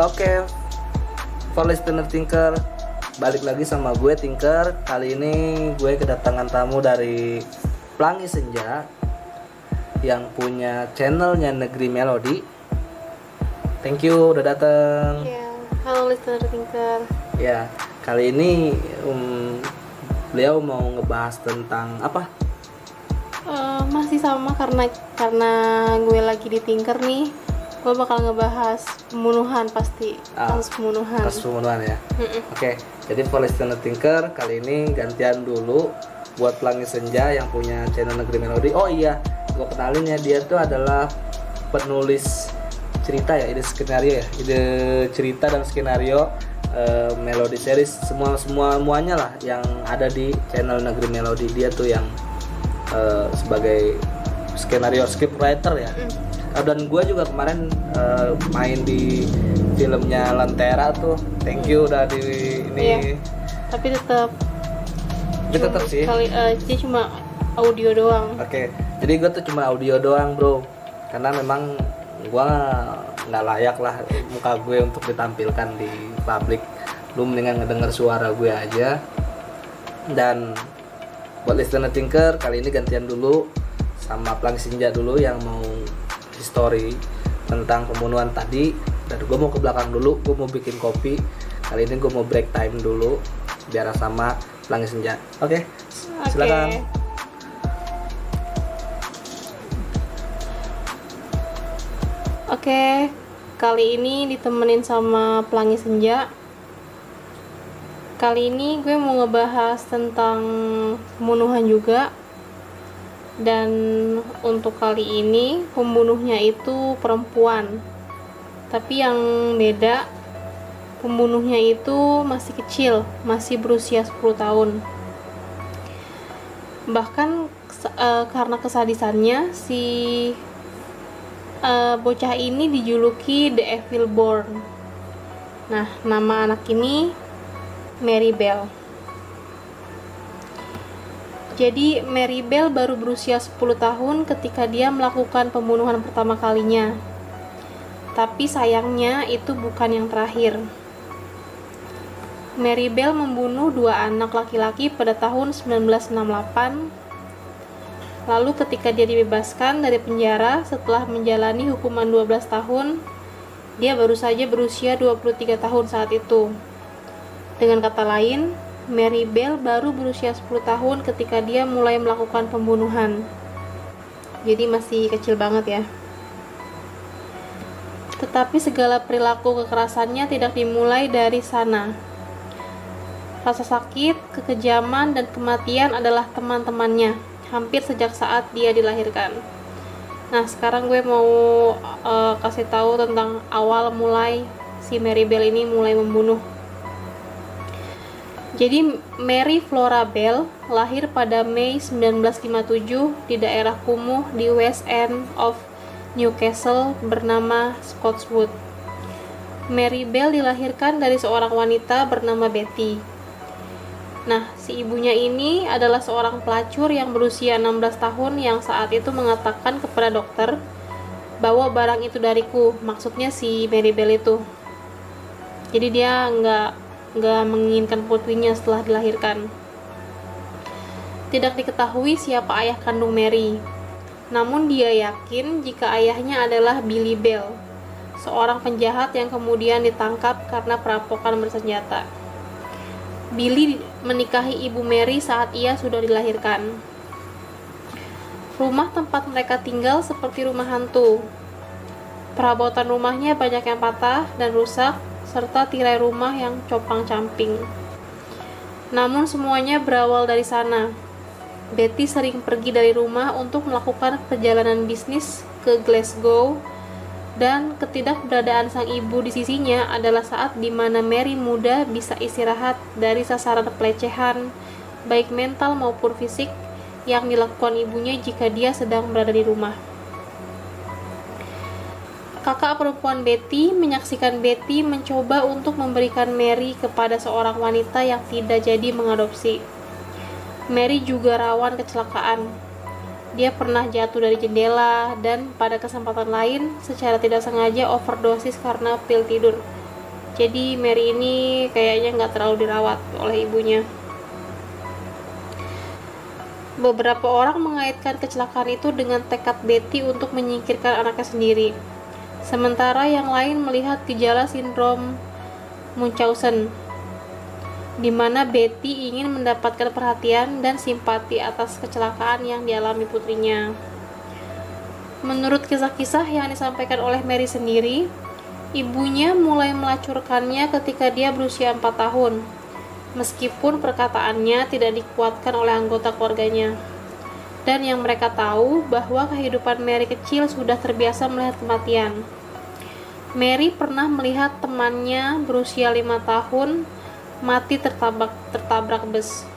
Oke, for listener Tinker, balik lagi sama gue Tinker. Kali ini gue kedatangan tamu dari Pelangi Senja yang punya channelnya Negeri Melodi. Thank you udah dateng. Ya, halo listener Tinker. Ya, kali ini beliau mau ngebahas tentang apa? Masih sama karena gue lagi di Tinker nih. Gue bakal ngebahas pembunuhan pasti, kasus pembunuhan. Kasus pembunuhan ya. Oke, jadi for listener Tinker, kali ini gantian dulu buat Pelangi Senja yang punya channel Negeri Melodi. Oh iya, gue kenalin ya, dia tuh adalah penulis cerita ya, ide cerita dan skenario Melodi series, semuanya lah yang ada di channel Negeri Melodi. Dia tuh yang sebagai skenario script writer ya. Dan gue juga kemarin main di filmnya Lentera tuh. Thank you udah di ini. Iya, tapi tetap sih. Dia cuma audio doang. Oke, jadi gue tuh cuma audio doang bro, karena memang gue nggak layak lah muka gue untuk ditampilkan di publik. Lu mendingan ngedenger suara gue aja. Dan buat listener Tinker, kali ini gantian dulu sama Pelangi Senja dulu yang mau history tentang pembunuhan tadi. Dan gue mau ke belakang dulu, gue mau bikin kopi. Kali ini gue mau break time dulu biar sama Pelangi Senja. Oke, silakan. Oke, kali ini ditemenin sama Pelangi Senja. Kali ini gue mau ngebahas tentang pembunuhan juga. Dan untuk kali ini pembunuhnya itu perempuan. Tapi yang beda, pembunuhnya itu masih kecil, masih berusia 10 tahun. Bahkan karena kesadisannya si bocah ini dijuluki The Evil Born. Nah, nama anak ini Mary Bell. Jadi Mary Bell baru berusia 10 tahun ketika dia melakukan pembunuhan pertama kalinya. Tapi sayangnya itu bukan yang terakhir. Mary Bell membunuh 2 anak laki-laki pada tahun 1968. Lalu ketika dia dibebaskan dari penjara setelah menjalani hukuman 12 tahun, dia baru saja berusia 23 tahun saat itu. Dengan kata lain, Mary Bell baru berusia 10 tahun ketika dia mulai melakukan pembunuhan. Jadi masih kecil banget ya. Tetapi segala perilaku kekerasannya tidak dimulai dari sana. Rasa sakit, kekejaman, dan kematian adalah teman-temannya hampir sejak saat dia dilahirkan. Nah, sekarang gue mau kasih tahu tentang awal mulai si Mary Bell ini mulai membunuh. Jadi Mary Flora Bell lahir pada Mei 1957 di daerah kumuh di West End of Newcastle bernama Scotswood. Mary Bell dilahirkan dari seorang wanita bernama Betty. Nah, si ibunya ini adalah seorang pelacur yang berusia 16 tahun yang saat itu mengatakan kepada dokter, "Bawa barang itu dariku," maksudnya si Mary Bell itu. Jadi dia nggak menginginkan putrinya setelah dilahirkan. Tidak diketahui siapa ayah kandung Mary. Namun dia yakin jika ayahnya adalah Billy Bell, seorang penjahat yang kemudian ditangkap karena perampokan bersenjata. Billy menikahi ibu Mary saat ia sudah dilahirkan. Rumah tempat mereka tinggal seperti rumah hantu. Perabotan rumahnya banyak yang patah dan rusak, serta tirai rumah yang compang-camping. Namun semuanya berawal dari sana. Betty sering pergi dari rumah untuk melakukan perjalanan bisnis ke Glasgow, dan ketidakberadaan sang ibu di sisinya adalah saat di mana Mary muda bisa istirahat dari sasaran pelecehan, baik mental maupun fisik, yang dilakukan ibunya jika dia sedang berada di rumah. Kakak perempuan Betty menyaksikan Betty mencoba untuk memberikan Mary kepada seorang wanita yang tidak jadi mengadopsi. Mary juga rawan kecelakaan. Dia pernah jatuh dari jendela dan pada kesempatan lain secara tidak sengaja overdosis karena pil tidur. Jadi Mary ini kayaknya nggak terlalu dirawat oleh ibunya. Beberapa orang mengaitkan kecelakaan itu dengan tekad Betty untuk menyingkirkan anaknya sendiri. Sementara yang lain melihat gejala sindrom Munchausen, di mana Betty ingin mendapatkan perhatian dan simpati atas kecelakaan yang dialami putrinya. Menurut kisah-kisah yang disampaikan oleh Mary sendiri, ibunya mulai melacurkannya ketika dia berusia 4 tahun, meskipun perkataannya tidak dikuatkan oleh anggota keluarganya. Dan yang mereka tahu bahwa kehidupan Mary kecil sudah terbiasa melihat kematian. Mary pernah melihat temannya berusia 5 tahun mati tertabrak bus.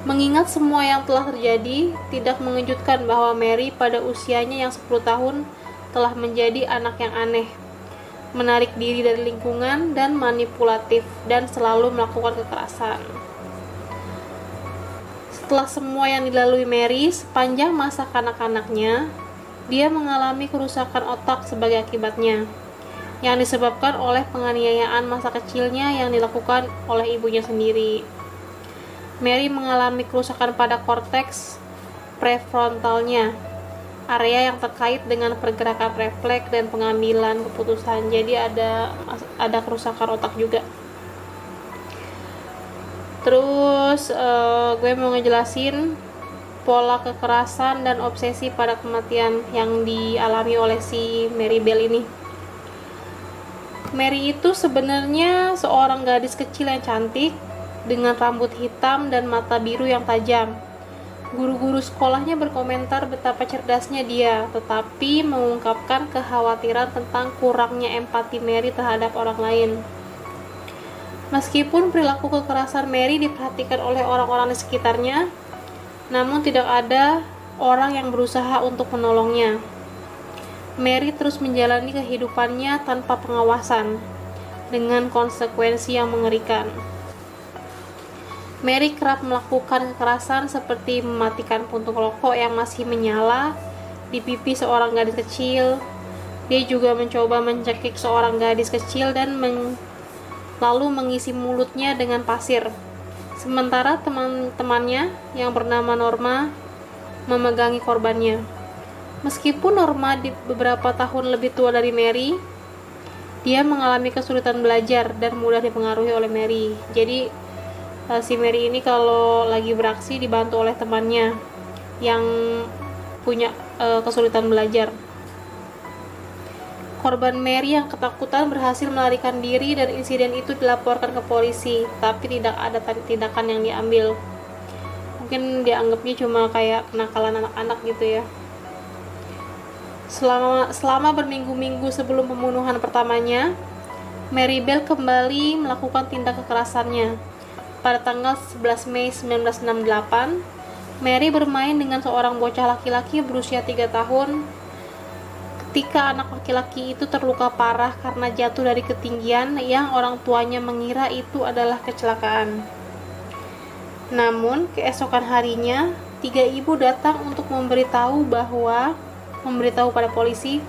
Mengingat semua yang telah terjadi, tidak mengejutkan bahwa Mary pada usianya yang 10 tahun telah menjadi anak yang aneh, menarik diri dari lingkungan dan manipulatif, dan selalu melakukan kekerasan. Setelah semua yang dilalui Mary sepanjang masa kanak-kanaknya, dia mengalami kerusakan otak sebagai akibatnya, yang disebabkan oleh penganiayaan masa kecilnya yang dilakukan oleh ibunya sendiri. Mary mengalami kerusakan pada korteks prefrontalnya, area yang terkait dengan pergerakan refleks dan pengambilan keputusan. Jadi ada kerusakan otak juga. Terus gue mau ngejelasin pola kekerasan dan obsesi pada kematian yang dialami oleh si Mary Bell ini. Mary itu sebenarnya seorang gadis kecil yang cantik dengan rambut hitam dan mata biru yang tajam. Guru-guru sekolahnya berkomentar betapa cerdasnya dia, tetapi mengungkapkan kekhawatiran tentang kurangnya empati Mary terhadap orang lain. Meskipun perilaku kekerasan Mary diperhatikan oleh orang-orang di sekitarnya, namun tidak ada orang yang berusaha untuk menolongnya. Mary terus menjalani kehidupannya tanpa pengawasan, dengan konsekuensi yang mengerikan. Mary kerap melakukan kekerasan seperti mematikan puntung rokok yang masih menyala di pipi seorang gadis kecil. Dia juga mencoba mencekik seorang gadis kecil dan lalu mengisi mulutnya dengan pasir. Sementara teman-temannya yang bernama Norma memegangi korbannya. Meskipun Norma di beberapa tahun lebih tua dari Mary, dia mengalami kesulitan belajar dan mudah dipengaruhi oleh Mary. Jadi si Mary ini kalau lagi beraksi dibantu oleh temannya yang punya kesulitan belajar. Korban Mary yang ketakutan berhasil melarikan diri dan insiden itu dilaporkan ke polisi, tapi tidak ada tindakan yang diambil. Mungkin dianggapnya cuma kayak kenakalan anak-anak gitu ya. Selama berminggu-minggu sebelum pembunuhan pertamanya, Mary Bell kembali melakukan tindak kekerasannya. Pada tanggal 11 Mei 1968, Mary bermain dengan seorang bocah laki-laki berusia 3 tahun. Ketika anak laki-laki itu terluka parah karena jatuh dari ketinggian yang orang tuanya mengira itu adalah kecelakaan. Namun, keesokan harinya, 3 ibu datang untuk memberitahu pada polisi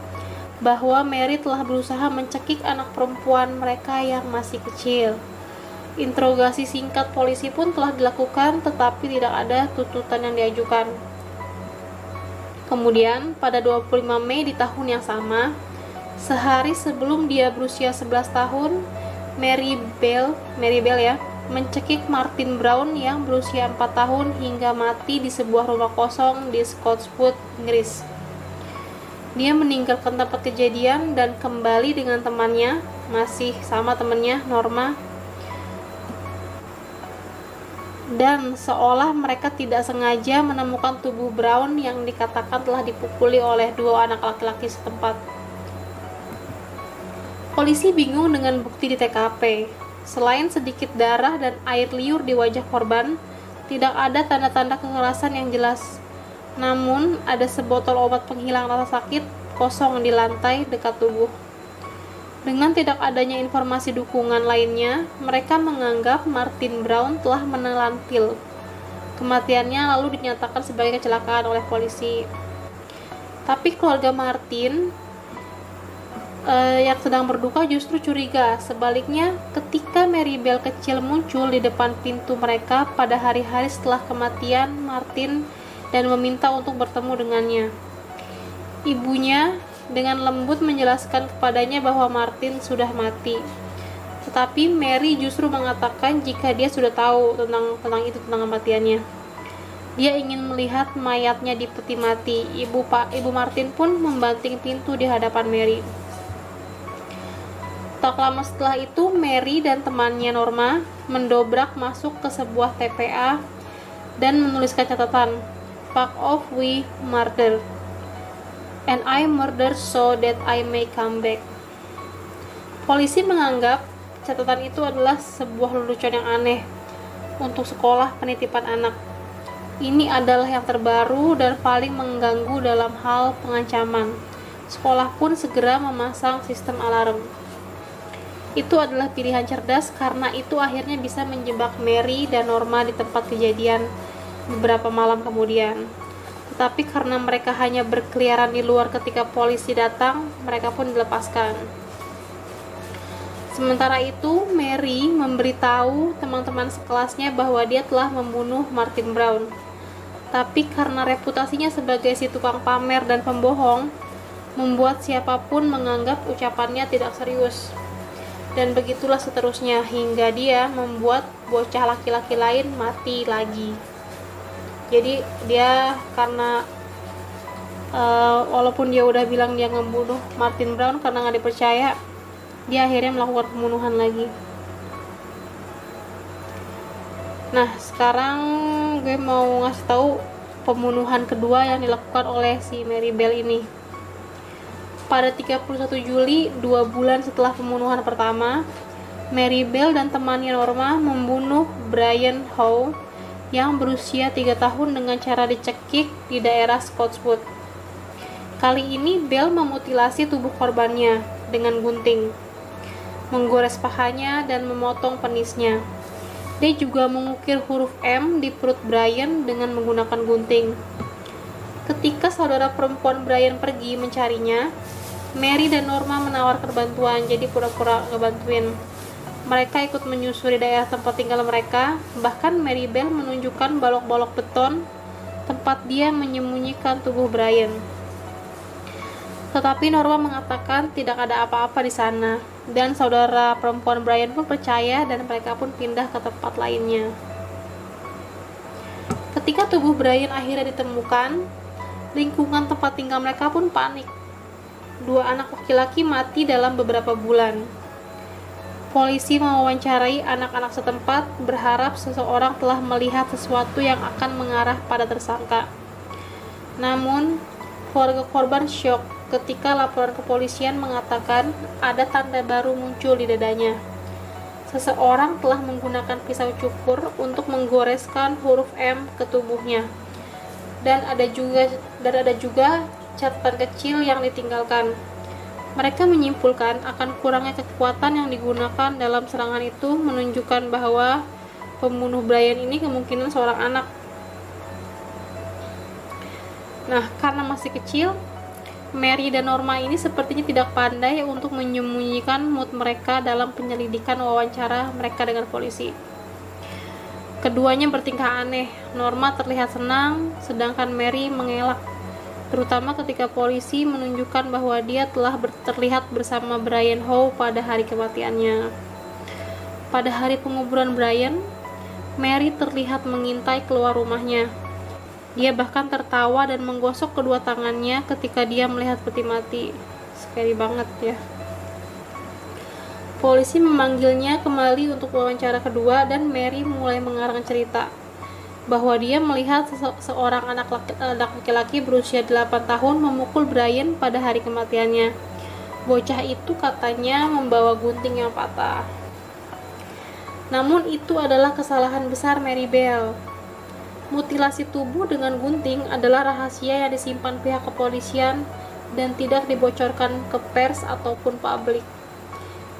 bahwa Mary telah berusaha mencekik anak perempuan mereka yang masih kecil. Interogasi singkat polisi pun telah dilakukan, tetapi tidak ada tuntutan yang diajukan. Kemudian, pada 25 Mei di tahun yang sama, sehari sebelum dia berusia 11 tahun, Mary Bell ya, mencekik Martin Brown yang berusia 4 tahun hingga mati di sebuah rumah kosong di Scottswood, Inggris. Dia meninggalkan tempat kejadian dan kembali dengan temannya, masih sama temannya, Norma. Dan seolah mereka tidak sengaja menemukan tubuh Brown yang dikatakan telah dipukuli oleh 2 anak laki-laki setempat. Polisi bingung dengan bukti di TKP. Selain sedikit darah dan air liur di wajah korban, tidak ada tanda-tanda kekerasan yang jelas. Namun, ada sebotol obat penghilang rasa sakit kosong di lantai dekat tubuh. Dengan tidak adanya informasi dukungan lainnya, mereka menganggap Martin Brown telah menelan pil. Kematiannya lalu dinyatakan sebagai kecelakaan oleh polisi. Tapi keluarga Martin yang sedang berduka justru curiga. Sebaliknya, ketika Mary Bell kecil muncul di depan pintu mereka pada hari-hari setelah kematian Martin dan meminta untuk bertemu dengannya, ibunya dengan lembut menjelaskan kepadanya bahwa Martin sudah mati. Tetapi Mary justru mengatakan jika dia sudah tahu tentang kematiannya. Dia ingin melihat mayatnya di peti mati. Ibu Martin pun membanting pintu di hadapan Mary. Tak lama setelah itu, Mary dan temannya Norma mendobrak masuk ke sebuah TPA dan menuliskan catatan, "Fuck off, we murder. And I murder so that I may come back." Polisi menganggap catatan itu adalah sebuah lelucon yang aneh untuk sekolah penitipan anak. Ini adalah yang terbaru dan paling mengganggu dalam hal pengancaman. Sekolah pun segera memasang sistem alarm. Itu adalah pilihan cerdas karena itu akhirnya bisa menjebak Mary dan Norma di tempat kejadian beberapa malam kemudian. Tetapi karena mereka hanya berkeliaran di luar ketika polisi datang, mereka pun dilepaskan. Sementara itu, Mary memberitahu teman-teman sekelasnya bahwa dia telah membunuh Martin Brown. Tapi karena reputasinya sebagai si tukang pamer dan pembohong, membuat siapapun menganggap ucapannya tidak serius. Dan begitulah seterusnya hingga dia membuat bocah laki-laki lain mati lagi. Jadi dia karena walaupun dia udah bilang dia ngebunuh Martin Brown, karena nggak dipercaya, dia akhirnya melakukan pembunuhan lagi. Nah, sekarang gue mau ngasih tahu pembunuhan kedua yang dilakukan oleh si Mary Bell ini. Pada 31 Juli, 2 bulan setelah pembunuhan pertama, Mary Bell dan temannya Norma membunuh Brian Howe yang berusia 3 tahun dengan cara dicekik di daerah Scottswood. Kali ini Bell memutilasi tubuh korbannya dengan gunting, menggores pahanya dan memotong penisnya. Dia juga mengukir huruf M di perut Brian dengan menggunakan gunting. Ketika saudara perempuan Brian pergi mencarinya, Mary dan Norma menawarkan bantuan, jadi pura-pura ngebantuin. Mereka ikut menyusuri daerah tempat tinggal mereka, bahkan Mary Bell menunjukkan balok-balok beton tempat dia menyembunyikan tubuh Brian. Tetapi Norma mengatakan tidak ada apa-apa di sana, dan saudara perempuan Brian pun percaya dan mereka pun pindah ke tempat lainnya. Ketika tubuh Brian akhirnya ditemukan, lingkungan tempat tinggal mereka pun panik. 2 anak laki-laki mati dalam beberapa bulan. Polisi mewawancarai anak-anak setempat, berharap seseorang telah melihat sesuatu yang akan mengarah pada tersangka. Namun, keluarga korban syok ketika laporan kepolisian mengatakan ada tanda baru muncul di dadanya. Seseorang telah menggunakan pisau cukur untuk menggoreskan huruf M ke tubuhnya. Dan ada juga catatan kecil yang ditinggalkan. Mereka menyimpulkan akan kurangnya kekuatan yang digunakan dalam serangan itu menunjukkan bahwa pembunuh Brian ini kemungkinan seorang anak. Nah, karena masih kecil, Mary dan Norma ini sepertinya tidak pandai untuk menyembunyikan mood mereka dalam penyelidikan wawancara mereka dengan polisi. Keduanya bertingkah aneh. Norma terlihat senang, sedangkan Mary mengelak, terutama ketika polisi menunjukkan bahwa dia telah terlihat bersama Brian Howe pada hari kematiannya. Pada hari penguburan Brian, Mary terlihat mengintai keluar rumahnya. Dia bahkan tertawa dan menggosok kedua tangannya ketika dia melihat peti mati. Scary banget ya. Polisi memanggilnya kembali untuk wawancara kedua dan Mary mulai mengarang cerita bahwa dia melihat seorang anak laki-laki berusia 8 tahun memukul Brian pada hari kematiannya. Bocah itu katanya membawa gunting yang patah. Namun itu adalah kesalahan besar Mary Bell. Mutilasi tubuh dengan gunting adalah rahasia yang disimpan pihak kepolisian dan tidak dibocorkan ke pers ataupun publik.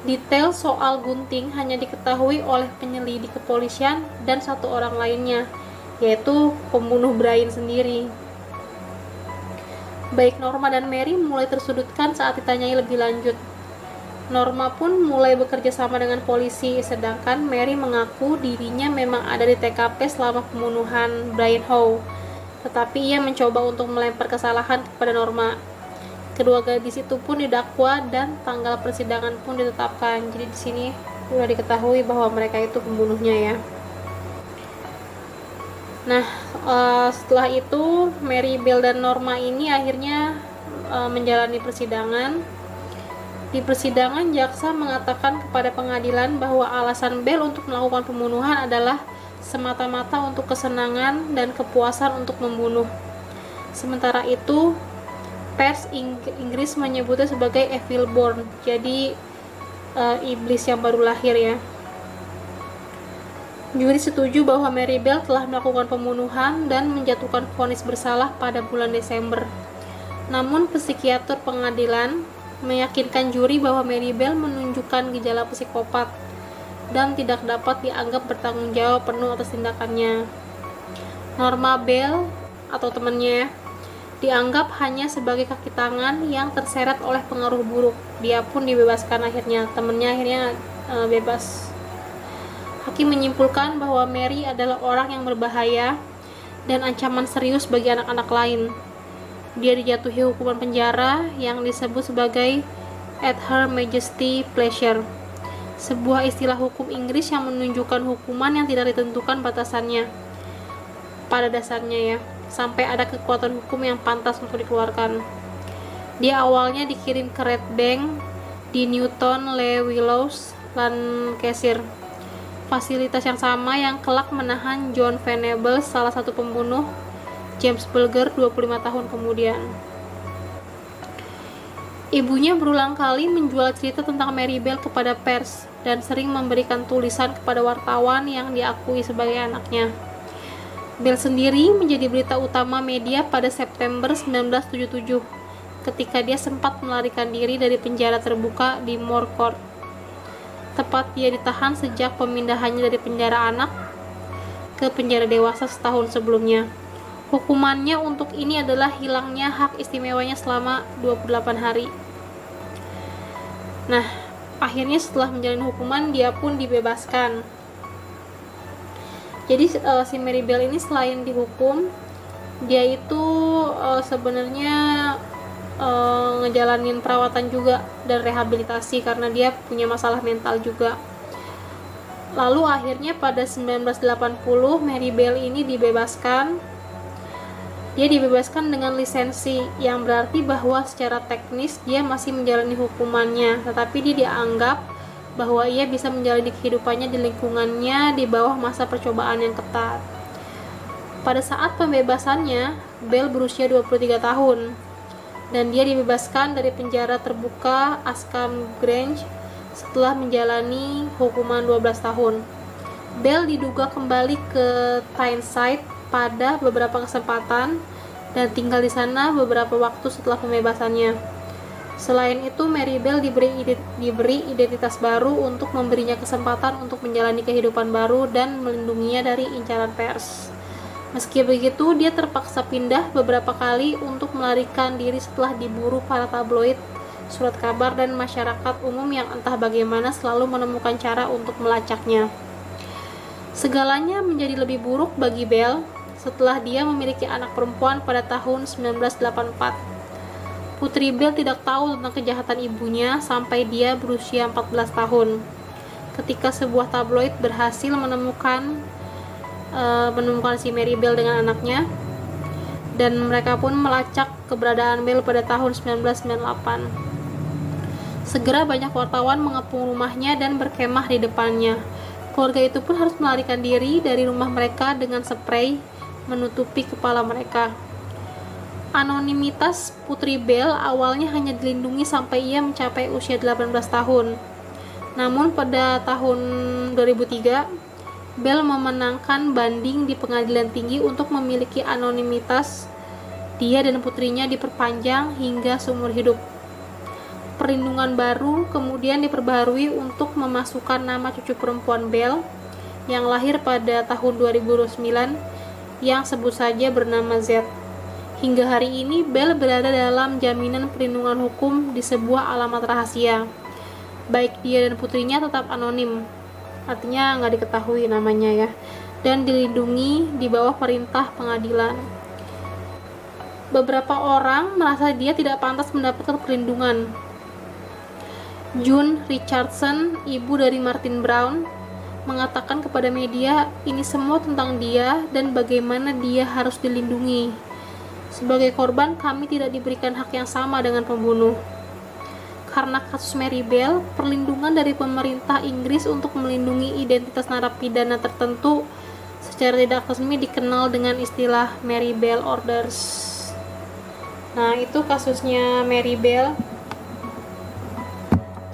Detail soal gunting hanya diketahui oleh penyelidik kepolisian dan 1 orang lainnya, yaitu pembunuh Brian sendiri. Baik Norma dan Mary mulai tersudutkan saat ditanyai lebih lanjut. Norma pun mulai bekerja sama dengan polisi, sedangkan Mary mengaku dirinya memang ada di TKP selama pembunuhan Brian Howe, tetapi ia mencoba untuk melempar kesalahan kepada Norma. Kedua gadis itu pun didakwa dan tanggal persidangan pun ditetapkan. Jadi di sini sudah diketahui bahwa mereka itu pembunuhnya ya. Nah, setelah itu Mary Bell dan Norma ini akhirnya menjalani persidangan. Di persidangan, jaksa mengatakan kepada pengadilan bahwa alasan Bell untuk melakukan pembunuhan adalah semata-mata untuk kesenangan dan kepuasan untuk membunuh. Sementara itu, pers Inggris menyebutnya sebagai evil born, jadi iblis yang baru lahir ya. Juri setuju bahwa Mary Bell telah melakukan pembunuhan dan menjatuhkan vonis bersalah pada bulan Desember. Namun psikiater pengadilan meyakinkan juri bahwa Mary Bell menunjukkan gejala psikopat dan tidak dapat dianggap bertanggung jawab penuh atas tindakannya. Norma Bell atau temannya dianggap hanya sebagai kaki tangan yang terseret oleh pengaruh buruk. Dia pun dibebaskan akhirnya, temannya akhirnya bebas. Hakim menyimpulkan bahwa Mary adalah orang yang berbahaya dan ancaman serius bagi anak-anak lain. Dia dijatuhi hukuman penjara yang disebut sebagai at her majesty pleasure, sebuah istilah hukum Inggris yang menunjukkan hukuman yang tidak ditentukan batasannya pada dasarnya ya, sampai ada kekuatan hukum yang pantas untuk dikeluarkan. Dia awalnya dikirim ke Red Bank di Newton Le Willows, Lancashire, fasilitas yang sama yang kelak menahan John Venables, salah satu pembunuh James Bulger 25 tahun kemudian. Ibunya berulang kali menjual cerita tentang Mary Bell kepada pers dan sering memberikan tulisan kepada wartawan yang diakui sebagai anaknya. Bell sendiri menjadi berita utama media pada September 1977 ketika dia sempat melarikan diri dari penjara terbuka di Moor Court. Tepat dia ditahan sejak pemindahannya dari penjara anak ke penjara dewasa setahun sebelumnya. Hukumannya untuk ini adalah hilangnya hak istimewanya selama 28 hari. Nah, akhirnya setelah menjalani hukuman dia pun dibebaskan. Jadi si Mary Bell ini selain dihukum, dia itu sebenarnya ngejalanin perawatan juga dan rehabilitasi karena dia punya masalah mental juga. Lalu akhirnya pada 1980 Mary Bell ini dibebaskan. Dia dibebaskan dengan lisensi, yang berarti bahwa secara teknis dia masih menjalani hukumannya, tetapi dia dianggap bahwa ia bisa menjalani kehidupannya di lingkungannya di bawah masa percobaan yang ketat. Pada saat pembebasannya, Bell berusia 23 tahun, dan dia dibebaskan dari penjara terbuka Ashcombe Grange setelah menjalani hukuman 12 tahun. Bell diduga kembali ke Tyneside pada beberapa kesempatan dan tinggal di sana beberapa waktu setelah pembebasannya. Selain itu, Mary Bell diberi identitas baru untuk memberinya kesempatan untuk menjalani kehidupan baru dan melindunginya dari incaran pers. Meski begitu, dia terpaksa pindah beberapa kali untuk melarikan diri setelah diburu para tabloid, surat kabar, dan masyarakat umum yang entah bagaimana selalu menemukan cara untuk melacaknya. Segalanya menjadi lebih buruk bagi Bell setelah dia memiliki anak perempuan pada tahun 1984. Putri Bell tidak tahu tentang kejahatan ibunya sampai dia berusia 14 tahun. Ketika sebuah tabloid berhasil menemukan si Mary Bell dengan anaknya, dan mereka pun melacak keberadaan Bell pada tahun 1998. Segera banyak wartawan mengepung rumahnya dan berkemah di depannya. Keluarga itu pun harus melarikan diri dari rumah mereka dengan spray menutupi kepala mereka. Anonimitas Putri Bell awalnya hanya dilindungi sampai ia mencapai usia 18 tahun. Namun pada tahun 2003, Bell memenangkan banding di pengadilan tinggi untuk memiliki anonimitas. Dia dan putrinya diperpanjang hingga seumur hidup. Perlindungan baru kemudian diperbarui untuk memasukkan nama cucu perempuan Bell yang lahir pada tahun 2009 yang sebut saja bernama Z. Hingga hari ini, Bell berada dalam jaminan perlindungan hukum di sebuah alamat rahasia. baik dia dan putrinya tetap anonim, artinya nggak diketahui namanya ya, dan dilindungi di bawah perintah pengadilan. Beberapa orang merasa dia tidak pantas mendapatkan perlindungan. June Richardson, ibu dari Martin Brown, mengatakan kepada media, ini semua tentang dia dan bagaimana dia harus dilindungi. Sebagai korban, kami tidak diberikan hak yang sama dengan pembunuh. Karena kasus Mary Bell, perlindungan dari pemerintah Inggris untuk melindungi identitas narapidana tertentu secara tidak resmi dikenal dengan istilah Mary Bell Orders. Nah, itu kasusnya Mary Bell.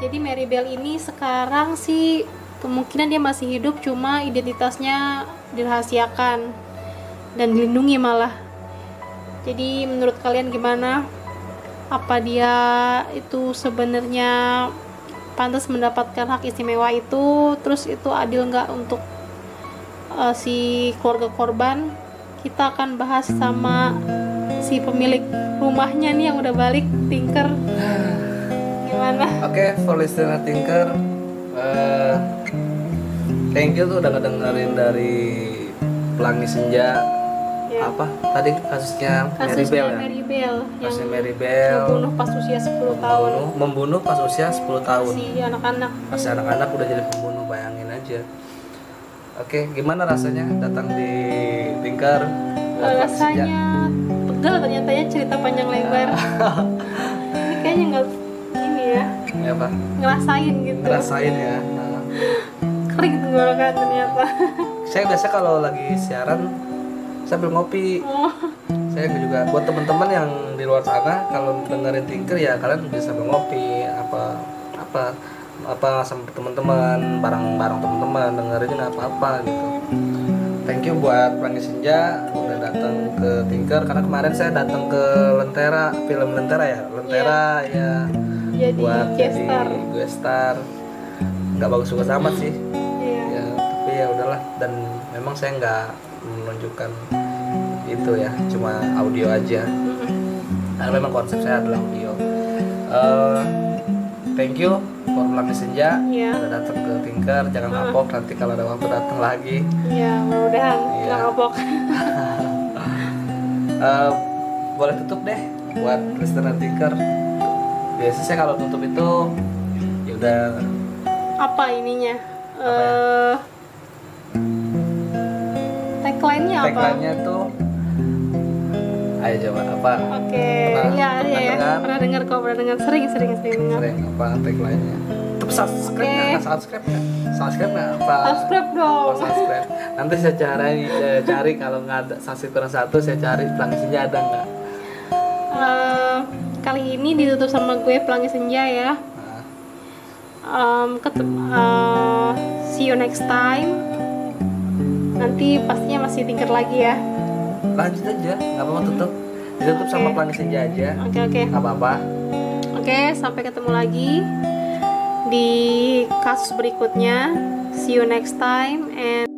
Jadi Mary Bell ini sekarang sih kemungkinan dia masih hidup, cuma identitasnya dirahasiakan dan dilindungi malah. Jadi menurut kalian gimana? Apa dia itu sebenarnya pantas mendapatkan hak istimewa itu? Terus itu adil nggak untuk si keluarga korban? Kita akan bahas sama si pemilik rumahnya nih yang udah balik, Tinker. Gimana? Oke, for listener Tinker, thank you tuh udah ngedengerin dari Pelangi Senja. Apa tadi kasusnya Mary Bell ya? Mary Bell Kasusnya yang Mary Bell membunuh pas usia 10 tahun. Membunuh pas usia 10 tahun. Si anak-anak. Masih anak-anak udah jadi pembunuh, bayangin aja. Oke, gimana rasanya datang di Tinker? Rasanya pegal ternyata ya, cerita panjang lebar. Ini kayaknya nggak ini ya. Ya apa? Ngerasain gitu. Ngerasain ya. Nah. Kering tenggorokan ternyata. Saya biasa kalau lagi siaran sambil ngopi. Saya juga buat teman-teman yang di luar sana kalau dengerin Tinker ya kalian bisa sambil ngopi apa sama teman-teman, bareng teman-teman dengerin apa gitu. Thank you buat Pelangi Senja udah datang ke Tinker, karena kemarin saya datang ke Lentera, film Lentera ya. Ya. Jadi buat guest star. Nggak bagus-bagus amat sih. Iya. Ya, tapi ya udahlah, dan memang saya nggak menunjukkan itu ya, cuma audio aja karena memang konsep saya adalah audio. Thank you for Pelangi Senja udah datang ke Tinker. Jangan ngapok, nanti kalau ada waktu datang lagi ya, mudah-mudahan nggak ngapok. Boleh tutup deh buat listener Tinker. Biasanya saya kalau tutup itu ya udah apa ininya tagline-nya apa? Tagline-nya tuh, ayo coba apa? Oke, ya. Pernah dengar kok, sering dengar. Sering apa tagline-nya? Tuh subscribe nggak? Apa? Subscribe dong. Oh, subscribe. Nanti saya cari kalau nggak ada subscribe kurang satu, saya cari Pelangi Senja ada nggak? Kali ini ditutup sama gue Pelangi Senja ya. See you next time. Nanti pastinya masih Tinker lagi ya. Lanjut aja, nggak apa-apa tutup. Ditutup sama Pelangi Senja aja. Oke. Nggak apa-apa. Oke, sampai ketemu lagi di kasus berikutnya. See you next time and